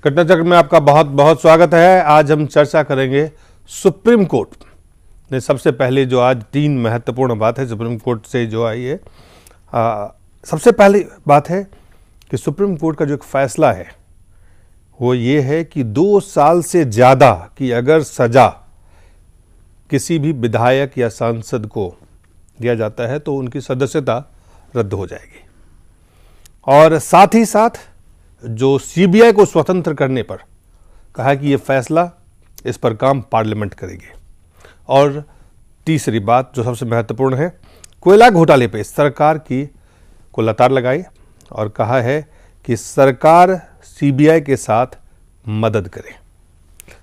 घटनाचक्र में आपका बहुत बहुत स्वागत है। आज हम चर्चा करेंगे सुप्रीम कोर्ट ने सबसे पहले जो आज 3 महत्वपूर्ण बात है सुप्रीम कोर्ट से जो आई है। सबसे पहली बात है कि सुप्रीम कोर्ट का जो एक फैसला है वो ये है कि 2 साल से ज़्यादा की अगर सज़ा किसी भी विधायक या सांसद को दिया जाता है तो उनकी सदस्यता रद्द हो जाएगी। और साथ ही साथ जो सीबीआई को स्वतंत्र करने पर कहा कि ये फैसला इस पर काम पार्लियामेंट करेगी। और तीसरी बात जो सबसे महत्वपूर्ण है, कोयला घोटाले पे सरकार की को लतार लगाई और कहा है कि सरकार सीबीआई के साथ मदद करे।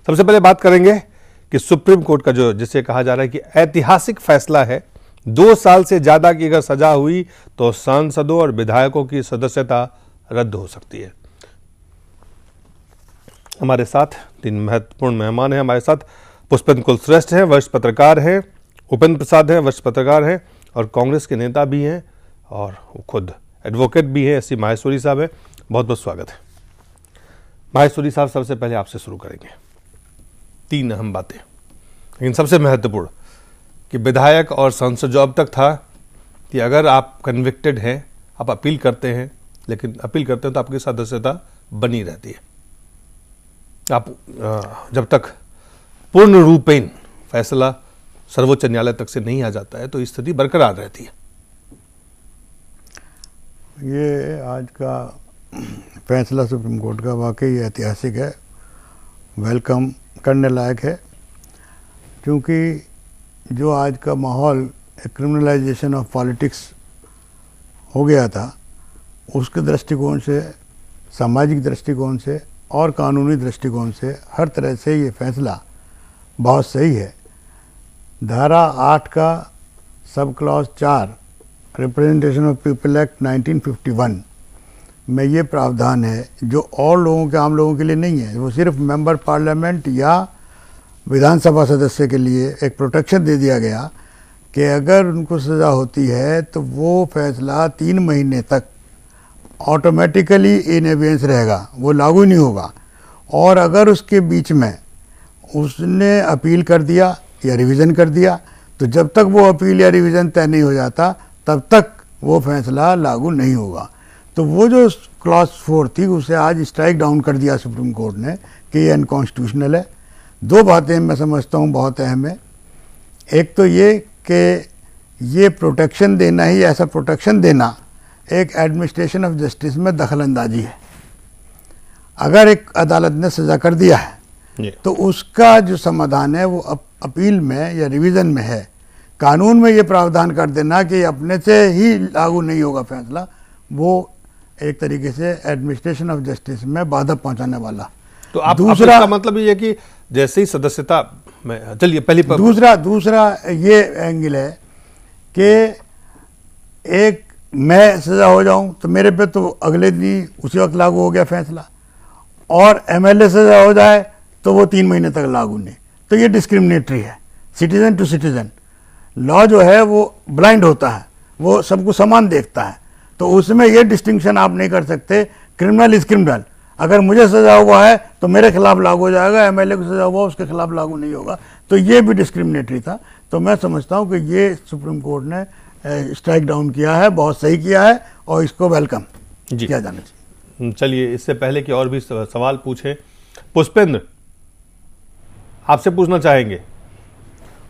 सबसे पहले बात करेंगे कि सुप्रीम कोर्ट का जो जिसे कहा जा रहा है कि ऐतिहासिक फैसला है, 2 साल से ज़्यादा की अगर सजा हुई तो सांसदों और विधायकों की सदस्यता रद्द हो सकती है। हमारे साथ 3 महत्वपूर्ण मेहमान हैं। हमारे साथ पुष्पेंद्र कुलश्रेष्ठ हैं, वरिष्ठ पत्रकार हैं, उपेंद्र प्रसाद हैं, वरिष्ठ पत्रकार हैं और कांग्रेस के नेता भी हैं और खुद एडवोकेट भी हैं, एस सी माहेश्वरी साहब हैं। बहुत बहुत स्वागत है। माहेश्वरी साहब, सबसे पहले आपसे शुरू करेंगे। 3 अहम बातें, लेकिन सबसे महत्वपूर्ण कि विधायक और सांसद जो अब तक था कि अगर आप कन्विक्टेड हैं, आप अपील करते हैं, लेकिन अपील करते हैं तो आपकी सदस्यता बनी रहती है। आप जब तक पूर्ण रूपेण फैसला सर्वोच्च न्यायालय तक से नहीं आ जाता है तो स्थिति बरकरार रहती है। ये आज का फैसला सुप्रीम कोर्ट का वाकई ऐतिहासिक है, वेलकम करने लायक है, क्योंकि जो आज का माहौल क्रिमिनलाइजेशन ऑफ पॉलिटिक्स हो गया था, उसके दृष्टिकोण से, सामाजिक दृष्टिकोण से और कानूनी दृष्टिकोण से हर तरह से ये फैसला बहुत सही है। धारा 8 का sub clause 4 representation of people act 1951 में ये प्रावधान है जो और लोगों के, आम लोगों के लिए नहीं है, वो सिर्फ मेंबर पार्लियामेंट या विधानसभा सदस्य के लिए एक प्रोटेक्शन दे दिया गया कि अगर उनको सज़ा होती है तो वो फैसला 3 महीने तक ऑटोमेटिकली इन एबियंस रहेगा, वो लागू नहीं होगा। और अगर उसके बीच में उसने अपील कर दिया या रिवीजन कर दिया तो जब तक वो अपील या रिवीजन तय नहीं हो जाता तब तक वो फैसला लागू नहीं होगा। तो वो जो क्लॉज 4 थी उसे आज स्ट्राइक डाउन कर दिया सुप्रीम कोर्ट ने कि ये अनकॉन्स्टिट्यूशनल है। 2 बातें मैं समझता हूँ बहुत अहम है। एक तो ये कि ये प्रोटेक्शन देना ही, ऐसा प्रोटेक्शन देना एक एडमिनिस्ट्रेशन ऑफ जस्टिस में दखल अंदाजी है। अगर एक अदालत ने सज़ा कर दिया है तो उसका जो समाधान है वो अपील में या रिवीजन में है। कानून में ये प्रावधान कर देना कि अपने से ही लागू नहीं होगा फैसला, वो एक तरीके से एडमिनिस्ट्रेशन ऑफ जस्टिस में बाधा पहुंचाने वाला। तो आप दूसरा मतलब ये कि जैसे ही सदस्यता में, चलिए पहले दूसरा ये एंगल है कि एक मैं सज़ा हो जाऊं तो मेरे पे तो अगले दिन उसी वक्त लागू हो गया फैसला, और एमएलए सज़ा हो जाए तो वो 3 महीने तक लागू नहीं। तो ये डिस्क्रिमिनेटरी है, सिटीजन टू सिटीजन। लॉ जो है वो ब्लाइंड होता है, वो सबको समान देखता है, तो उसमें ये डिस्टिंक्शन आप नहीं कर सकते। क्रिमिनल इज क्रिमिनल, अगर मुझे सज़ा हुआ है तो मेरे खिलाफ लागू हो जाएगा, एमएलए को सज़ा हुआ उसके खिलाफ लागू नहीं होगा। तो ये भी डिस्क्रिमिनेटरी था। तो मैं समझता हूँ कि ये सुप्रीम कोर्ट ने स्ट्राइक डाउन किया है, बहुत सही किया है और इसको वेलकम किया जाना चाहिए। चलिए, इससे पहले कि और भी सवाल पूछे, पुष्पेंद्र आपसे पूछना चाहेंगे,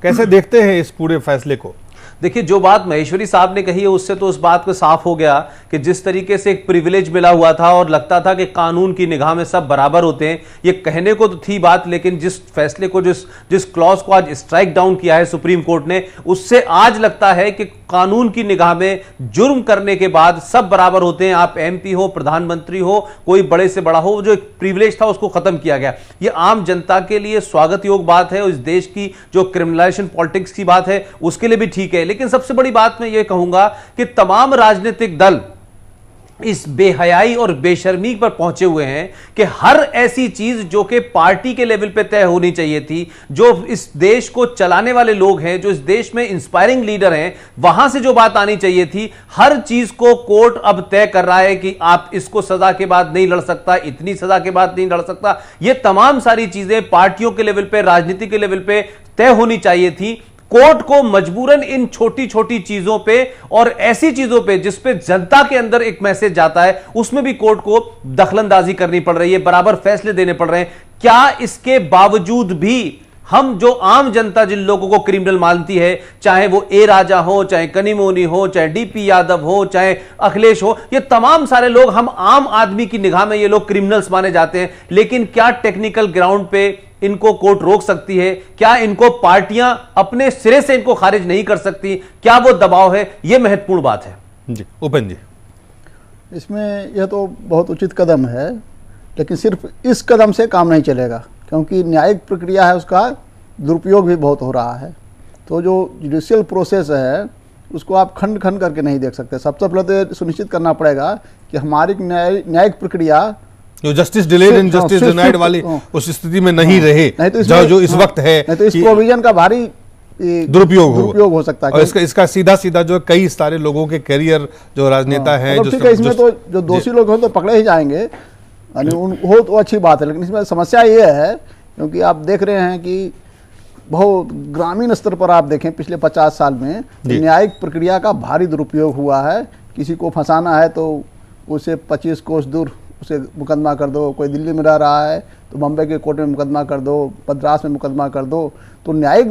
कैसे देखते हैं इस पूरे फैसले को? देखिए, जो बात महेश्वरी साहब ने कही है उससे तो उस बात को साफ हो गया कि जिस तरीके से एक प्रिविलेज मिला हुआ था और लगता था कि कानून की निगाह में सब बराबर होते हैं, ये कहने को तो थी बात, लेकिन जिस फैसले को, जिस क्लॉज को आज स्ट्राइक डाउन किया है सुप्रीम कोर्ट ने, उससे आज लगता है कि कानून की निगाह में जुर्म करने के बाद सब बराबर होते हैं। आप एमपी हो, प्रधानमंत्री हो, कोई बड़े से बड़ा हो, जो एक प्रिविलेज था उसको खत्म किया गया। ये आम जनता के लिए स्वागत योग बात है, इस देश की जो क्रिमिनलाइजेशन पॉलिटिक्स की बात है उसके लिए भी ठीक है। लेकिन सबसे बड़ी बात मैं ये कहूंगा कि तमाम राजनीतिक दल इस बेहयाई और बेशर्मी पर पहुंचे हुए हैं कि हर ऐसी चीज जो कि पार्टी के लेवल पे तय होनी चाहिए थी, जो इस देश को चलाने वाले लोग हैं, जो इस देश में इंस्पायरिंग लीडर हैं, वहां से जो बात आनी चाहिए थी, हर चीज को कोर्ट अब तय कर रहा है कि आप इसको सजा के बाद नहीं लड़ सकता, इतनी सजा के बाद नहीं लड़ सकता। ये तमाम सारी चीजें पार्टियों के लेवल पे, राजनीति के लेवल पे तय होनी चाहिए थी। कोर्ट को मजबूरन इन छोटी छोटी चीजों पे और ऐसी चीजों पे जिस पे जनता के अंदर एक मैसेज जाता है, उसमें भी कोर्ट को दखलंदाजी करनी पड़ रही है, बराबर फैसले देने पड़ रहे हैं। क्या इसके बावजूद भी हम जो आम जनता जिन लोगों को क्रिमिनल मानती है, चाहे वो ए राजा हो, चाहे कनीमोनी हो, चाहे डीपी यादव हो, चाहे अखिलेश हो, ये तमाम सारे लोग, हम आम आदमी की निगाह में ये लोग क्रिमिनल्स माने जाते हैं। लेकिन क्या टेक्निकल ग्राउंड पे इनको कोर्ट रोक सकती है? क्या इनको पार्टियां अपने सिरे से इनको खारिज नहीं कर सकती? क्या वो दबाव है? ये महत्वपूर्ण बात है। जी उपेंद्र जी, इसमें यह तो बहुत उचित कदम है, लेकिन सिर्फ इस कदम से काम नहीं चलेगा, क्योंकि न्यायिक प्रक्रिया है उसका दुरुपयोग भी बहुत हो रहा है। तो जो जुडिशियल प्रोसेस है उसको आप खंड खंड करके नहीं देख सकते। सबसे पहले तो सुनिश्चित करना पड़ेगा कि हमारी न्यायिक प्रक्रिया जो justice delayed and justice denied वाली उस स्थिति में नहीं रहे, नहीं तो जो इस वक्त है, नहीं तो इस प्रोविजन का भारी दुरुपयोग हो सकता है। और इसका सीधा सीधा जो कई सारे लोगों के करियर, जो राजनेता हैं, जो ठीक है, इसमें तो जो दोषी लोग हैं तो पकड़े ही जाएंगे, हो तो अच्छी बात है। लेकिन इसमें समस्या ये है, क्योंकि आप देख रहे हैं कि बहुत ग्रामीण स्तर पर आप देखें पिछले 50 साल में न्यायिक प्रक्रिया का भारी दुरुपयोग हुआ है। किसी को फंसाना है तो उसे 25 कोस दूर उसे मुकदमा कर दो, कोई दिल्ली में रह रहा है तो बम्बई के कोर्ट में मुकदमा कर दो, मद्रास में मुकदमा कर दो। तो न्यायिक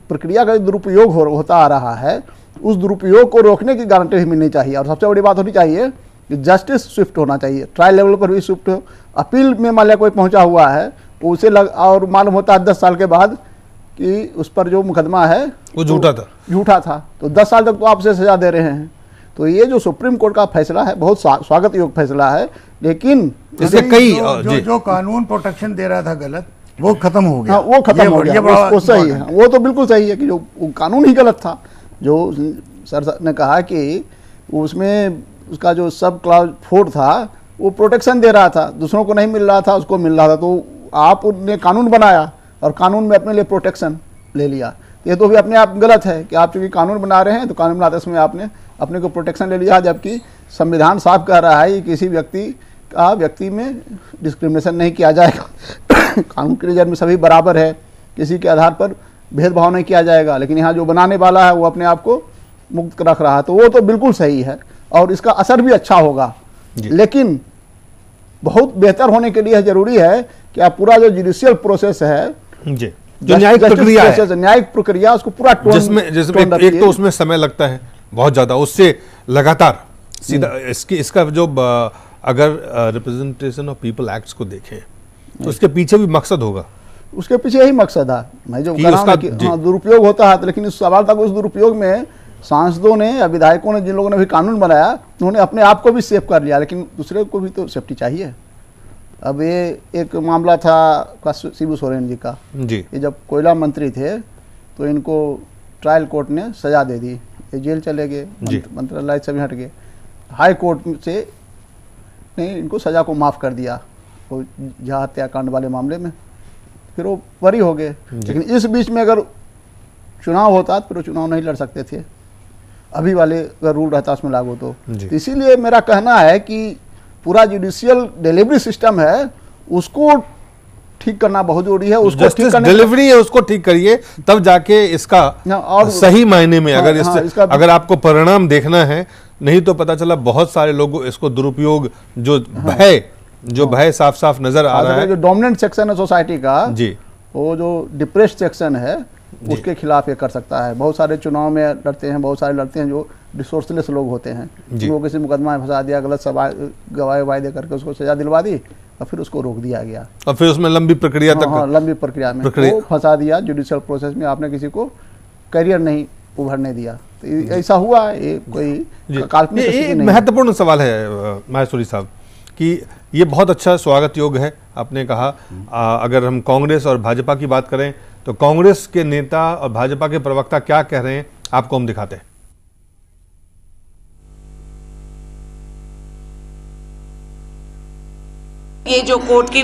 प्रक्रिया का दुरुपयोग होता आ रहा है, उस दुरुपयोग को रोकने की गारंटी भी मिलनी चाहिए। और सबसे बड़ी बात होनी चाहिए कि जस्टिस स्विफ्ट होना चाहिए, ट्रायल लेवल पर भी स्विफ्ट हो। अपील में मान लिया कोई पहुंचा हुआ है, उसे और मालूम होता है 10 साल के बाद कि उस पर जो मुकदमा है वो झूठा था, तो 10 साल तक तो आप उसे सजा दे रहे हैं। तो ये जो सुप्रीम कोर्ट का फैसला है बहुत स्वागत योग्य फैसला है, लेकिन इससे कई जो कानून प्रोटेक्शन दे रहा था गलत, वो खत्म हो गया। हाँ, वो खत्म हो गया, वो सही है, वो तो बिल्कुल सही है कि जो कानून ही गलत था। जो सर ने कहा कि उसमें उसका जो सब क्लॉज 4 था वो प्रोटेक्शन दे रहा था, दूसरों को नहीं मिल रहा था, उसको मिल रहा था। तो आपने कानून बनाया और कानून में अपने लिए प्रोटेक्शन ले लिया, ये तो भी अपने आप गलत है कि आप चूंकि कानून बना रहे हैं तो कानून बनाते समय आपने अपने को प्रोटेक्शन ले लिया, जबकि संविधान साफ कह रहा है कि किसी व्यक्ति में डिस्क्रिमिनेशन नहीं किया जाएगा। कानून के नज़र में सभी बराबर है, किसी के आधार पर भेदभाव नहीं किया जाएगा। लेकिन यहाँ जो बनाने वाला है वो अपने आप को मुक्त रख रहा है, तो वो तो बिल्कुल सही है और इसका असर भी अच्छा होगा। लेकिन बहुत बेहतर होने के लिए जरूरी है कि आप पूरा जो जुडिशियल प्रोसेस है, जो न्यायिक प्रक्रिया उसको पूरा जिसमें एक तो उसमें समय लगता है बहुत ज्यादा, उससे लगातार सीधा इसका जो अगर रिप्रेजेंटेशन ऑफ पीपल एक्ट्स को देखें तो उसके पीछे भी मकसद होगा, उसके पीछे यही मकसद है। मैं जो कह रहा हूं कि दुरुपयोग होता है, लेकिन इस सवाल तक उस दुरुपयोग में सांसदों ने या विधायकों ने, जिन लोगों ने भी कानून बनाया, उन्होंने अपने आप को भी सेफ कर लिया, लेकिन दूसरे को भी तो सेफ्टी चाहिए। अब ये एक मामला था शिबू सोरेन जी का, ये जब कोयला मंत्री थे तो इनको ट्रायल कोर्ट ने सजा दे दी, ये जेल चले गए, मंत्रालय से भी हट गए, हाई कोर्ट से ने इनको सजा को माफ़ कर दिया वो जहाँ हत्याकांड वाले मामले में, फिर वो बरी हो गए। लेकिन इस बीच में अगर चुनाव होता तो फिर वो चुनाव नहीं लड़ सकते थे, अभी वाले अगर रूल रहता उसमें लागू तो इसीलिए मेरा कहना है कि पूरा जुडिशियल डिलीवरी सिस्टम है उसको ठीक करना बहुत जरूरी है। उसको जस्टिस डिलीवरी है, उसको ठीक करिए, तब जाके इसका और सही मायने में अगर आपको परिणाम देखना है। नहीं तो पता चला बहुत सारे लोग इसको दुरुपयोग, जो भय साफ साफ नजर आ रहा है, जो डोमिनेंट सेक्शन है सोसाइटी का जी, वो जो डिप्रेस्ड सेक्शन है उसके खिलाफ ये कर सकता है। बहुत सारे चुनाव में लड़ते हैं, बहुत सारे लड़ते हैं जो रिसोर्सलेस लोग होते हैं, उनको किसी मुकदमा में फंसा दिया, गलत गवाही वायदे करके उसको सजा दिलवा दी और फिर उसको रोक दिया गया और फिर उसमें लंबी प्रक्रिया लंबी प्रक्रिया में वो फंसा दिया। जुडिशियल प्रोसेस में आपने किसी को करियर नहीं उभरने दिया, तो ऐसा हुआ। ये कोई काल्पनिक महत्वपूर्ण सवाल है माहेश्वरी साहब कि ये बहुत अच्छा स्वागत योग्य है। आपने कहा अगर हम कांग्रेस और भाजपा की बात करें तो कांग्रेस के नेता और भाजपा के प्रवक्ता क्या कह रहे हैं आपको हम दिखाते हैं। ये जो कोर्ट की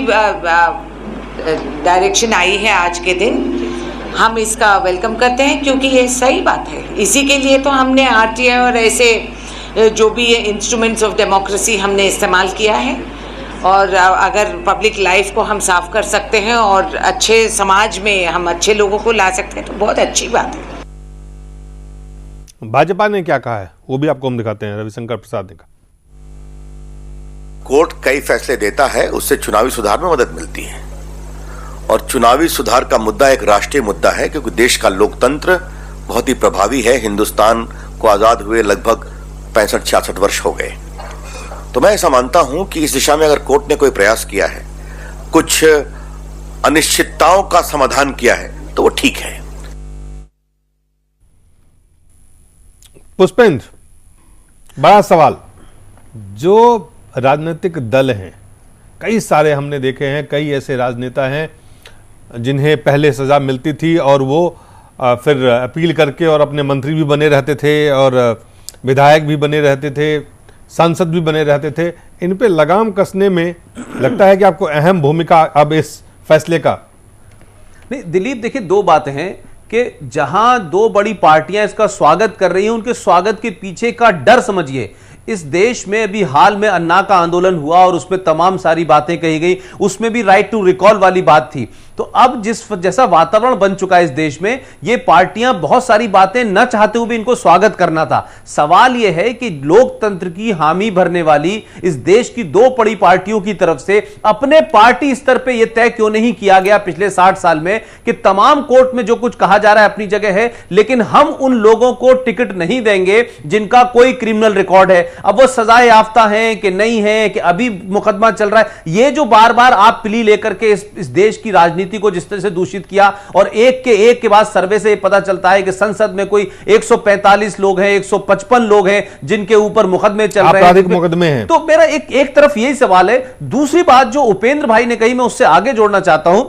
डायरेक्शन आई है आज के दिन, हम इसका वेलकम करते हैं क्योंकि ये सही बात है। इसी के लिए तो हमने आरटीआई और ऐसे जो भी इंस्ट्रूमेंट्स ऑफ डेमोक्रेसी हमने इस्तेमाल किया है। और अगर पब्लिक लाइफ को हम साफ कर सकते हैं और अच्छे समाज में हम अच्छे लोगों को ला सकते हैं तो बहुत अच्छी बात है। भाजपा ने क्या कहा है वो भी आपको हम दिखाते हैं। रविशंकर प्रसाद ने कहा, कोर्ट कई फैसले देता है, उससे चुनावी सुधार में मदद मिलती है और चुनावी सुधार का मुद्दा एक राष्ट्रीय मुद्दा है क्योंकि देश का लोकतंत्र बहुत ही प्रभावी है। हिंदुस्तान को आजाद हुए लगभग 65-66 वर्ष हो गए। तो मैं ऐसा मानता हूं कि इस दिशा में अगर कोर्ट ने कोई प्रयास किया है, कुछ अनिश्चितताओं का समाधान किया है, तो वो ठीक है। पुष्पेंद्र, बड़ा सवाल, जो राजनीतिक दल हैं, कई सारे हमने देखे हैं, कई ऐसे राजनेता हैं जिन्हें पहले सजा मिलती थी और वो फिर अपील करके और अपने मंत्री भी बने रहते थे और विधायक भी बने रहते थे, सांसद भी बने रहते थे। इन पे लगाम कसने में लगता है कि आपको अहम भूमिका अब इस फैसले का। नहीं दिलीप, देखिए दो बातें हैं कि जहां दो बड़ी पार्टियां इसका स्वागत कर रही हैं, उनके स्वागत के पीछे का डर समझिए। इस देश में अभी हाल में अन्ना का आंदोलन हुआ और उसमें तमाम सारी बातें कही गई, उसमें भी राइट टू रिकॉल वाली बात थी। तो अब जैसा वातावरण बन चुका है इस देश में, ये पार्टियां बहुत सारी बातें न चाहते हुए भी इनको स्वागत करना था। सवाल यह है कि लोकतंत्र की हामी भरने वाली इस देश की दो बड़ी पार्टियों की तरफ से अपने पार्टी स्तर पे यह तय क्यों नहीं किया गया पिछले 60 साल में कि तमाम कोर्ट में जो कुछ कहा जा रहा है अपनी जगह है, लेकिन हम उन लोगों को टिकट नहीं देंगे जिनका कोई क्रिमिनल रिकॉर्ड है। अब वो सजा याफ्ता है कि नहीं है, कि अभी मुकदमा चल रहा है, ये जो बार बार आप प्ली लेकर के इस देश की राजनीति को जिस तरह से दूषित किया, और एक के बाद सर्वे से पता चलता है कि संसद में कोई 145 लोग हैं, 155 लोग हैं जिनके ऊपर मुकदमे चल रहे हैं, आपराधिक मुकदमे हैं। तो मेरा एक तरफ यही सवाल है। दूसरी बात जो उपेंद्र भाई ने कही, मैं उससे आगे जोड़ना चाहता हूं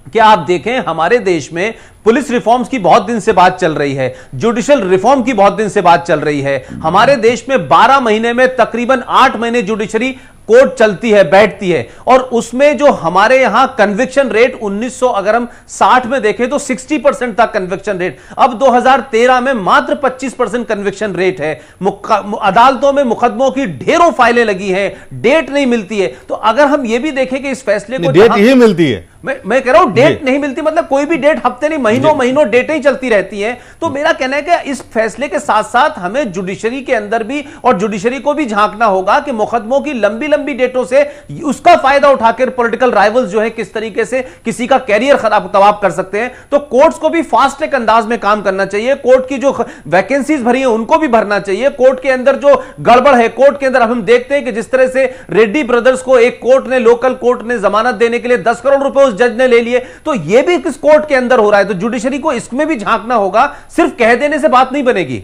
कि आप देखें हमारे देश में पुलिस रिफॉर्म्स की बहुत दिन से बात चल रही है, जुडिशियल रिफॉर्म की बहुत दिन से बात चल रही है। हमारे देश में 12 महीने में तकरीबन 8 महीने जुडिशरी कोर्ट चलती है, बैठती है, और उसमें जो हमारे यहां कन्विक्शन रेट 1900 अगर हम 60 में देखें तो 60% था कन्विक्शन रेट। अब 2013 में मात्र 25% कन्विक्शन रेट है। अदालतों में मुकदमों की ढेरों फाइलें लगी हैं, डेट नहीं मिलती है। तो अगर हम यह भी देखें कि इस फैसले को डेट ही मिलती है, मैं कह रहा हूं डेट नहीं मिलती, मतलब कोई भी डेट हफ्ते नहीं, महीनों डेटें ही चलती रहती हैं। तो मेरा कहना है कि इस फैसले के साथ साथ हमें जुडिशरी के अंदर भी और जुडिशरी को भी झांकना होगा कि मुकदमों की लंबी डेटों से उसका फायदा उठाकर पॉलिटिकल राइवल्स जो है किस तरीके से किसी का कैरियर खराब तबाह कर सकते हैं। तो कोर्ट्स को भी फास्ट ट्रैक अंदाज में काम करना चाहिए, कोर्ट की जो वैकेंसीज भरी है उनको भी भरना चाहिए। कोर्ट के अंदर जो गड़बड़ है, कोर्ट के अंदर हम देखते हैं कि जिस तरह से रेड्डी ब्रदर्स को एक कोर्ट ने, लोकल कोर्ट ने जमानत देने के लिए 10 करोड़ रुपए उस जज ने ले लिए, तो यह भी किस कोर्ट के अंदर हो रहा है। तो जुडिशरी को इसमें भी झांकना होगा, सिर्फ कह देने से बात नहीं बनेगी।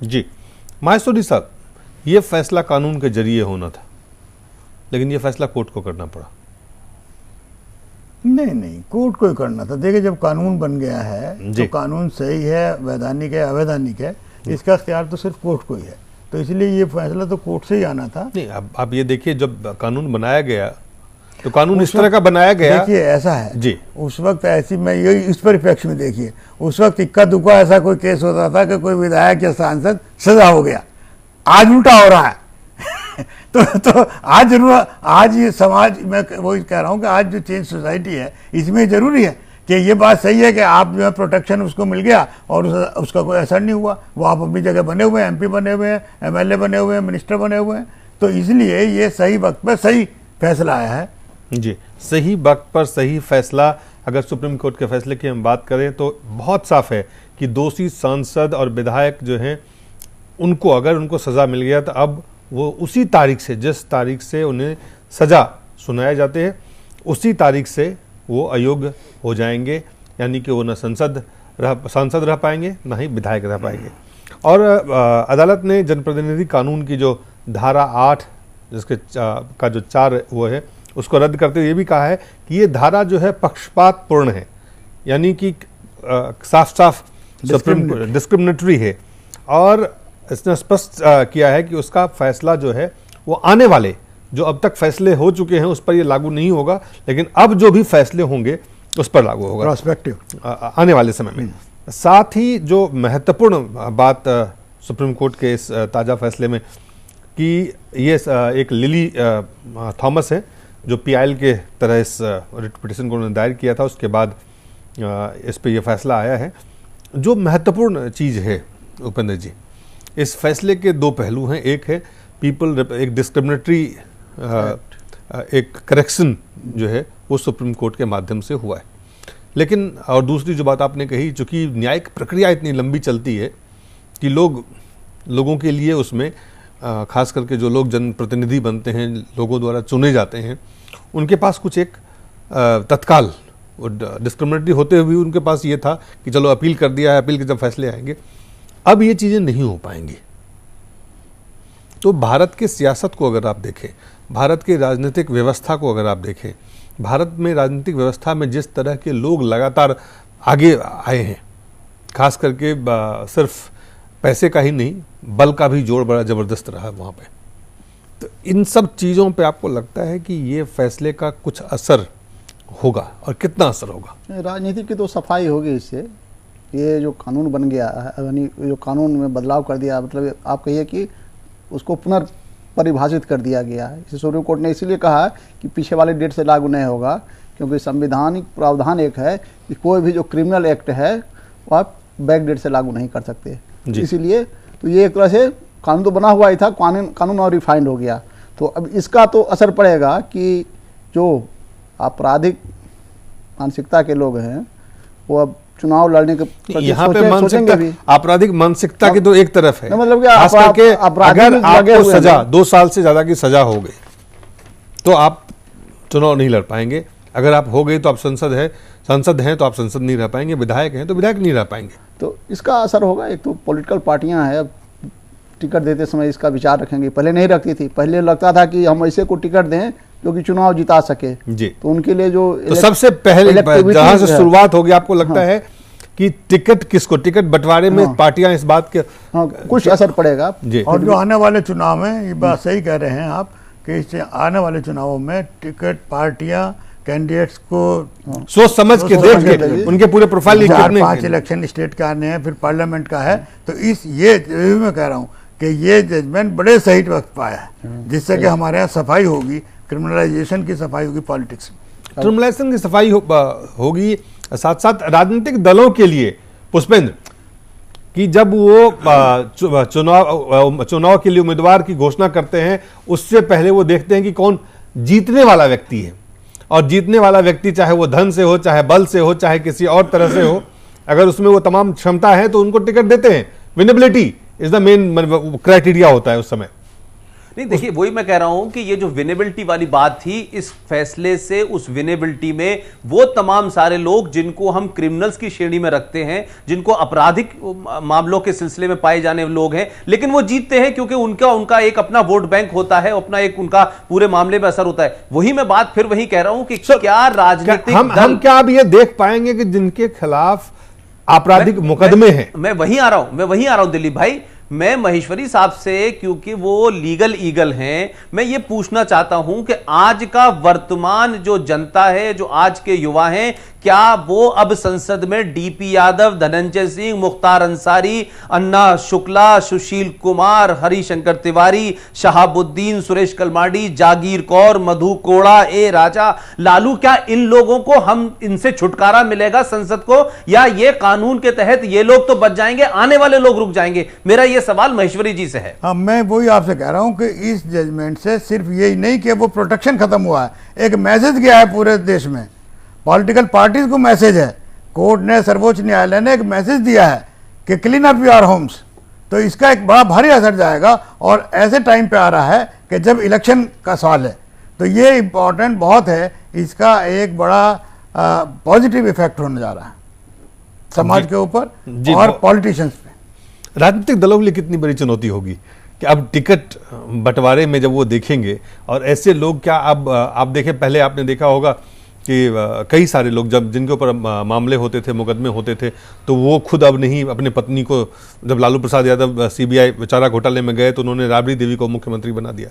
जी माहेश्वरी साहब, यह फैसला कानून के जरिए होना था, लेकिन यह फैसला कोर्ट को करना पड़ा। नहीं, कोर्ट को ही करना था। देखिए, जब कानून बन गया है तो कानून सही है, वैधानिक है, अवैधानिक है, इसका इख्तियार तो सिर्फ कोर्ट को ही है। तो इसलिए ये फैसला तो कोर्ट से ही आना था। नहीं, अब आप ये देखिए, जब कानून बनाया गया तो कानून इस तरह का बनाया गया। देखिए ऐसा है जी, उस वक्त ऐसी, मैं ये इस परिप्रेक्ष्य में देखिए, उस वक्त इक्का दुक्का ऐसा कोई केस होता था कि कोई विधायक या सांसद सजा हो गया। आज उल्टा हो रहा है। तो आज ये समाज, मैं वही कह रहा हूँ कि आज जो चेंज सोसाइटी है, इसमें जरूरी है कि ये बात सही है कि आप जो है प्रोटेक्शन उसको मिल गया और उसका कोई असर नहीं हुआ। वो आप अपनी जगह बने हुए हैं, एमपी बने हुए हैं, एमएलए बने हुए हैं, मिनिस्टर बने हुए हैं। तो इसलिए ये सही वक्त पर सही फैसला आया है। जी, सही वक्त पर सही फैसला। अगर सुप्रीम कोर्ट के फैसले की हम बात करें तो बहुत साफ है कि दोषी सांसद और विधायक जो हैं उनको, अगर उनको सज़ा मिल गया तो अब वो उसी तारीख से, जिस तारीख से उन्हें सज़ा सुनाए जाते हैं, उसी तारीख से वो अयोग्य हो जाएंगे। यानी कि वो न सांसद रह पाएंगे, ना ही विधायक रह पाएंगे। और अदालत ने जनप्रतिनिधि कानून की जो धारा 8 जिसके का जो 4 वो है, उसको रद्द करते हुए ये भी कहा है कि ये धारा जो है पक्षपात पूर्ण है, यानी कि साफ डिस्क्रिमिनेटरी है। और इसने स्पष्ट किया है कि उसका फैसला जो है वो आने वाले जो अब तक फैसले हो चुके हैं उस पर ये लागू नहीं होगा, लेकिन अब जो भी फैसले होंगे उस पर लागू होगा प्रोस्पेक्टिव आने वाले समय में। साथ ही जो महत्वपूर्ण बात सुप्रीम कोर्ट के इस ताज़ा फैसले में कि ये एक लिली थॉमस है जो पीआईएल के तरह इस रिट पिटीशन को उन्होंने दायर किया था, उसके बाद इस पे ये फैसला आया है। जो महत्वपूर्ण चीज़ है उपेंद्र जी, इस फैसले के दो पहलू हैं। एक है एक डिस्क्रिमिनेटरी एक करेक्शन जो है वो सुप्रीम कोर्ट के माध्यम से हुआ है, लेकिन और दूसरी जो बात आपने कही, चूँकि न्यायिक प्रक्रिया इतनी लंबी चलती है कि लोगों के लिए उसमें खास करके जो लोग जनप्रतिनिधि बनते हैं, लोगों द्वारा चुने जाते हैं, उनके पास कुछ एक तत्काल डिस्क्रिमिनेटरी होते हुए उनके पास ये था कि चलो अपील कर दिया है, अपील के जब फैसले आएंगे। अब ये चीज़ें नहीं हो पाएंगी। तो भारत के सियासत को अगर आप देखें, भारत की राजनीतिक व्यवस्था को अगर आप देखें, भारत में राजनीतिक व्यवस्था में जिस तरह के लोग लगातार आगे आए हैं, खास करके सिर्फ पैसे का ही नहीं बल का भी जोड़ बड़ा ज़बरदस्त रहा है वहाँ पे। तो इन सब चीज़ों पे आपको लगता है कि ये फैसले का कुछ असर होगा और कितना असर होगा? राजनीति की तो सफाई होगी इससे। ये जो कानून बन गया है, यानी जो कानून में बदलाव कर दिया, मतलब आप कहिए कि उसको पुनर्परिभाषित कर दिया गया है। इसे सुप्रीम कोर्ट ने इसीलिए कहा कि पीछे वाले डेट से लागू नहीं होगा, क्योंकि संवैधानिक प्रावधान एक है कि कोई भी जो क्रिमिनल एक्ट है वो आप बैक डेट से लागू नहीं कर सकते। इसीलिए तो ये एक तरह से कानून तो बना हुआ ही था, कानून और रिफाइंड हो गया। तो अब इसका तो असर पड़ेगा कि जो आपराधिक मानसिकता के लोग हैं वो अब चुनाव लड़ने के यहाँ पे मानसिकता, आपराधिक मानसिकता की तो एक तरफ है, मतलब खास करके अगर आपको सजा 2 साल से ज्यादा की सजा हो गई तो आप चुनाव नहीं लड़ पाएंगे। अगर आप हो गए तो आप संसद हैं तो आप संसद नहीं रह पाएंगे, विधायक हैं तो विधायक नहीं रह पाएंगे। तो इसका असर होगा। एक तो पॉलिटिकल पार्टियां हैं, अब टिकट देते समय इसका विचार रखेंगे। पहले नहीं रखती थी, पहले लगता था कि हम ऐसे को टिकट दें जो कि चुनाव जिता सके जी। तो उनके लिए जो तो सबसे पहले जहां से शुरुआत होगी, आपको लगता है कि टिकट किसको, टिकट बंटवारे में पार्टियां इस बात के कुछ असर पड़ेगा जी। और जो आने वाले चुनाव में, ये बात सही कह रहे हैं आप कि इससे आने वाले चुनावों में टिकट पार्टियां कैंडिडेट्स को सोच समझ के देख के उनके पूरे प्रोफाइल 4-5 इलेक्शन स्टेट का आने हैं, फिर पार्लियामेंट का है। तो ये मैं कह रहा हूँ कि ये जजमेंट बड़े सही वक्त पाया है, जिससे कि हमारे यहाँ सफाई होगी, क्रिमिनलाइजेशन की सफाई होगी, पॉलिटिक्स में क्रिमिनलाइजेशन की सफाई होगी। साथ साथ राजनीतिक दलों के लिए पुष्पेंद्र कि जब वो चुनाव के लिए उम्मीदवार की घोषणा करते हैं, उससे पहले वो देखते हैं कि कौन जीतने वाला व्यक्ति है, और जीतने वाला व्यक्ति चाहे वो धन से हो, चाहे बल से हो, चाहे किसी और तरह से हो, अगर उसमें वो तमाम क्षमता है तो उनको टिकट देते हैं। Winnability is the main criteria होता है उस समय। नहीं, देखिए वही मैं कह रहा हूं कि ये जो विनेबिलिटी वाली बात थी, इस फैसले से उस विनेबिलिटी में वो तमाम सारे लोग जिनको हम क्रिमिनल्स की श्रेणी में रखते हैं, जिनको आपराधिक मामलों के सिलसिले में पाए जाने लोग हैं, लेकिन वो जीतते हैं क्योंकि उनका एक अपना वोट बैंक होता है, अपना एक उनका पूरे मामले में असर होता है। वही मैं बात फिर वही कह रहा हूं कि क्या राजनीतिक हम क्या अब ये देख पाएंगे कि जिनके खिलाफ आपराधिक मुकदमे हैं? मैं वहीं आ रहा हूं दिलीप भाई। मैं महेश्वरी साहब से, क्योंकि वो लीगल ईगल हैं, मैं ये पूछना चाहता हूं कि आज का वर्तमान जो जनता है, जो आज के युवा हैं, क्या वो अब संसद में डीपी यादव, धनंजय सिंह, मुख्तार अंसारी, अन्ना शुक्ला, सुशील कुमार, हरिशंकर तिवारी, शहाबुद्दीन, सुरेश कलमाडी, जागीर कौर, मधु कोड़ा, ए राजा, लालू, क्या इन लोगों को हम इनसे छुटकारा मिलेगा संसद को, या ये कानून के तहत ये लोग तो बच जाएंगे, आने वाले लोग रुक जाएंगे? मेरा ये सवाल महेश्वरी जी से है। हाँ, मैं वही आपसे कह रहा हूं कि इस जजमेंट से सिर्फ यही नहीं कि वो प्रोटेक्शन खत्म हुआ है, एक मैसेज गया है पूरे देश में, पॉलिटिकल पार्टीज को मैसेज है। कोर्ट ने, सर्वोच्च न्यायालय ने एक मैसेज दिया है कि क्लीन अप योर होम्स। तो इसका एक बड़ा भारी असर जाएगा, और ऐसे टाइम पे आ रहा है कि जब इलेक्शन का सवाल है, तो ये इंपॉर्टेंट बहुत है। इसका एक बड़ा पॉजिटिव इफेक्ट होने जा रहा है समाज के ऊपर और पॉलिटिशियंस पे। राजनीतिक दलों के लिए कितनी बड़ी चुनौती होगी कि अब टिकट बंटवारे में जब वो देखेंगे, और ऐसे लोग, क्या अब आप देखें, पहले आपने देखा होगा कि कई सारे लोग जब जिनके ऊपर मामले होते थे, मुकदमे होते थे, तो वो खुद अब नहीं अपनी पत्नी को, जब लालू प्रसाद यादव सीबीआई चारा घोटाले में गए तो उन्होंने राबड़ी देवी को मुख्यमंत्री बना दिया।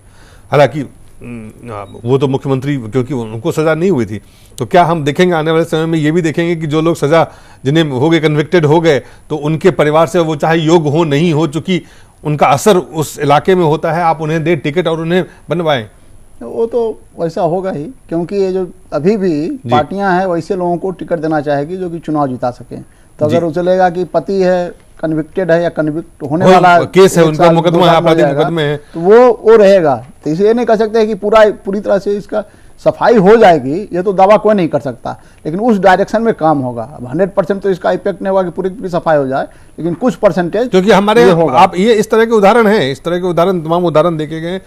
हालांकि वो तो मुख्यमंत्री, क्योंकि उनको सजा नहीं हुई थी, तो क्या हम देखेंगे आने वाले समय में ये भी देखेंगे कि जो लोग सजा जिन्हें हो गए, कन्विक्टेड हो गए, तो उनके परिवार से वो चाहे योग्य हो नहीं हो, चूंकि उनका असर उस इलाके में होता है, आप उन्हें दे टिकट और उन्हें बनवाएं? वो तो वैसा होगा ही, क्योंकि ये जो अभी भी पार्टियां हैं वैसे लोगों को टिकट देना चाहेगी जो कि चुनाव जिता सकें। तो अगर वो चलेगा कि पति है, कन्विक्टेड है या कन्विक्ट होने वाला केस है, उनका मुकदमा है, आपराधिक मुकदमे है, तो वो रहेगा। तो इसे नहीं कह सकते कि पूरी तरह से इसका सफाई हो जाएगी, ये तो दावा कोई नहीं कर सकता, लेकिन उस डायरेक्शन में काम होगा। अब 100% तो इसका इफेक्ट नहीं होगा कि पूरी सफाई हो जाए, लेकिन कुछ परसेंटेज, क्योंकि हमारे आप ये इस तरह के उदाहरण हैं, इस तरह के उदाहरण, तमाम उदाहरण देखे गए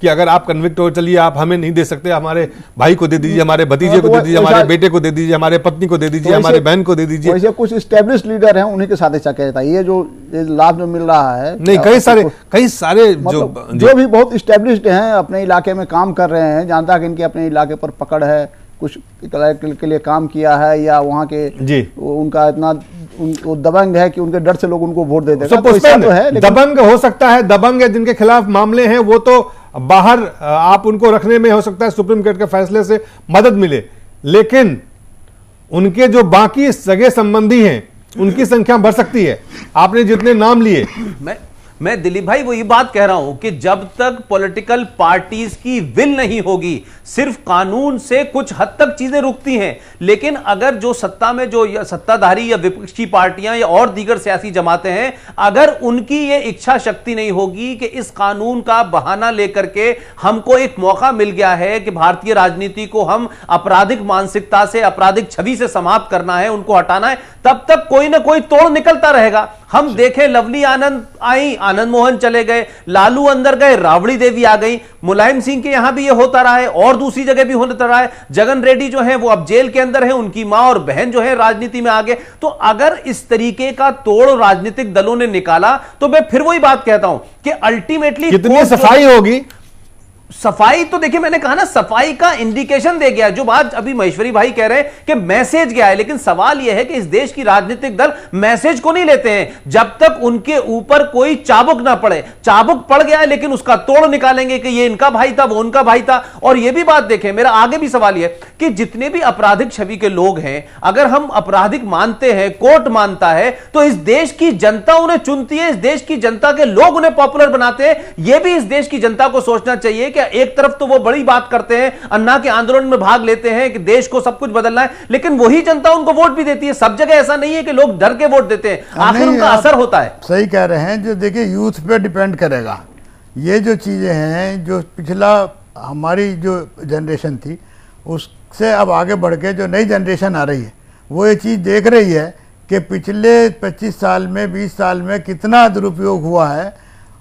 कि अगर आप कन्विक्ट हो, चलिए आप हमें नहीं दे सकते, हमारे भाई को दे दीजिए, हमारे भतीजे को दे दीजिए, हमारे बेटे को दे दीजिए, हमारे पत्नी को दे दीजिए, हमारे बहन को दे दीजिए। वैसे कुछ एस्टेब्लिश लीडर हैं, उन्हीं के साथ ऐसा किया जाता है। ये जो लाभ जो मिल रहा है, नहीं, कई सारे जो भी बहुत एस्टेब्लिश्ड हैं, अपने इलाके में काम कर रहे हैं, जानता है कि इनके अपने इलाके पर पकड़ है, कुछ के लिए काम किया है, या वहाँ के उनका इतना वो दबंग है कि उनके डर से लोग उनको वोट दे देते हैं। तो है, दबंग हो सकता है, दबंग है जिनके खिलाफ मामले हैं, वो तो बाहर आप उनको रखने में हो सकता है सुप्रीम कोर्ट के फैसले से मदद मिले, लेकिन उनके जो बाकी सगे संबंधी हैं उनकी संख्या बढ़ सकती है। आपने जितने नाम लिए, मैं दिलीप भाई वही बात कह रहा हूं कि जब तक पॉलिटिकल पार्टीज की विल नहीं होगी, सिर्फ कानून से कुछ हद तक चीजें रुकती हैं, लेकिन अगर जो सत्ता में जो सत्ताधारी या विपक्षी पार्टियां या और दीगर सियासी जमातें हैं, अगर उनकी ये इच्छा शक्ति नहीं होगी कि इस कानून का बहाना लेकर के हमको एक मौका मिल गया है कि भारतीय राजनीति को हम आपराधिक मानसिकता से, आपराधिक छवि से समाप्त करना है, उनको हटाना है, तब तक कोई ना कोई तोड़ निकलता रहेगा। हम देखें, लवली आनंद आई, आनंद मोहन चले गए, लालू अंदर गए, राबड़ी देवी आ गई, मुलायम सिंह के यहां भी ये होता रहा है और दूसरी जगह भी होता रहा है। जगन रेड्डी जो है वो अब जेल के अंदर है, उनकी मां और बहन जो है राजनीति में आ गए। तो अगर इस तरीके का तोड़ राजनीतिक दलों ने निकाला, तो मैं फिर वही बात कहता हूं कि अल्टीमेटली कितनी सफाई होगी। सफाई तो देखिए, मैंने कहा ना, सफाई का इंडिकेशन दे गया। जो बात अभी महेश्वरी भाई कह रहे हैं कि मैसेज गया है, लेकिन सवाल यह है कि इस देश की राजनीतिक दल मैसेज को नहीं लेते हैं जब तक उनके ऊपर कोई चाबुक ना पड़े। चाबुक पड़ गया है, लेकिन उसका तोड़ निकालेंगे कि ये इनका भाई था, वो उनका भाई था। और यह भी बात देखें, मेरा आगे भी सवाल यह कि जितने भी आपराधिक छवि के लोग हैं, अगर हम आपराधिक मानते हैं, कोर्ट मानता है, तो इस देश की जनता उन्हें चुनती है, इस देश की जनता के लोग उन्हें पॉपुलर बनाते हैं। यह भी इस देश की जनता को सोचना चाहिए कि एक तरफ तो वो बड़ी बात करते हैं, अन्ना के आंदोलन में भाग लेते हैं कि देश को सब कुछ बदलना है, लेकिन वही जनता उनको वोट भी देती है। सब जगह ऐसा नहीं है कि लोग डर के वोट देते हैं, आखिर उनका असर होता है। सही कह रहे हैं। जो देखिए, यूथ पे डिपेंड करेगा। ये जो चीजें हैं, जो पिछला हमारी जो जनरेशन थी, उससे अब आगे बढ़ के जो नई जनरेशन आ रही है, वो ये चीज देख रही है कि पिछले 25 साल में, 20 साल में कितना दुरुपयोग हुआ है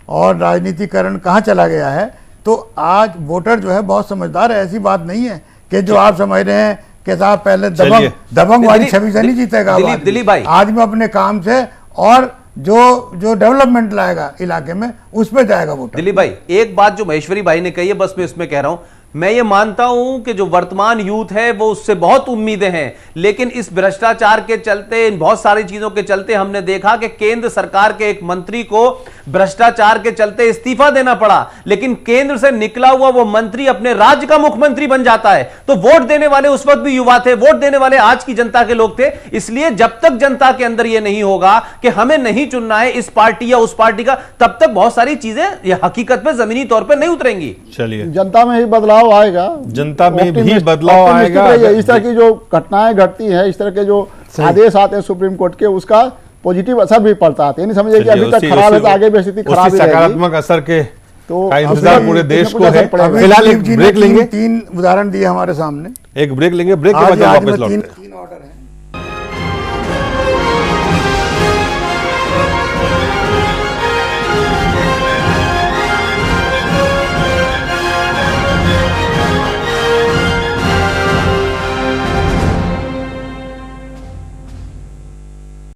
और राजनीतिकरण कहाँ चला गया है। तो आज वोटर जो है बहुत समझदार है। ऐसी बात नहीं है कि जो आप समझ रहे हैं कि साहब पहले दबंग वाली छवि से नहीं जीतेगा दिलीप भाई, आदमी अपने काम से और जो डेवलपमेंट लाएगा इलाके में, उस पर जाएगा वोटर। दिलीप भाई, एक बात जो महेश्वरी भाई ने कही है, बस मैं इसमें कह रहा हूं, मैं ये मानता हूं कि जो वर्तमान यूथ है वो उससे बहुत उम्मीदें हैं, लेकिन इस भ्रष्टाचार के चलते, इन बहुत सारी चीजों के चलते हमने देखा कि केंद्र सरकार के एक मंत्री को भ्रष्टाचार के चलते इस्तीफा देना पड़ा, लेकिन केंद्र से निकला हुआ वो मंत्री अपने राज्य का मुख्यमंत्री बन जाता है। तो वोट देने वाले उस वक्त भी युवा थे, वोट देने वाले आज की जनता के लोग थे। इसलिए जब तक जनता के अंदर यह नहीं होगा कि हमें नहीं चुनना है इस पार्टी या उस पार्टी का, तब तक बहुत सारी चीजें हकीकत में जमीनी तौर पर नहीं उतरेंगी। चलिए, जनता में ही बदलाव आएगा, जनता में भी बदलाव आएगा। इस तरह की जो घटनाएं घटती हैं, इस तरह के जो आदेश आते हैं सुप्रीम कोर्ट के, उसका पॉजिटिव असर भी पड़ता है। नहीं समझिए कि अभी तक खराब है तो आगे भी स्थिति खराब ही रहेगी। सकारात्मक असर के तो इंतजार पूरे देश को है। फिलहाल एक ब्रेक लेंगे। 3 उदाहरण दिए हमारे सामने, एक ब्रेक लेंगे, ब्रेक के बाद वापस लौटते हैं। 3 ऑर्डर है।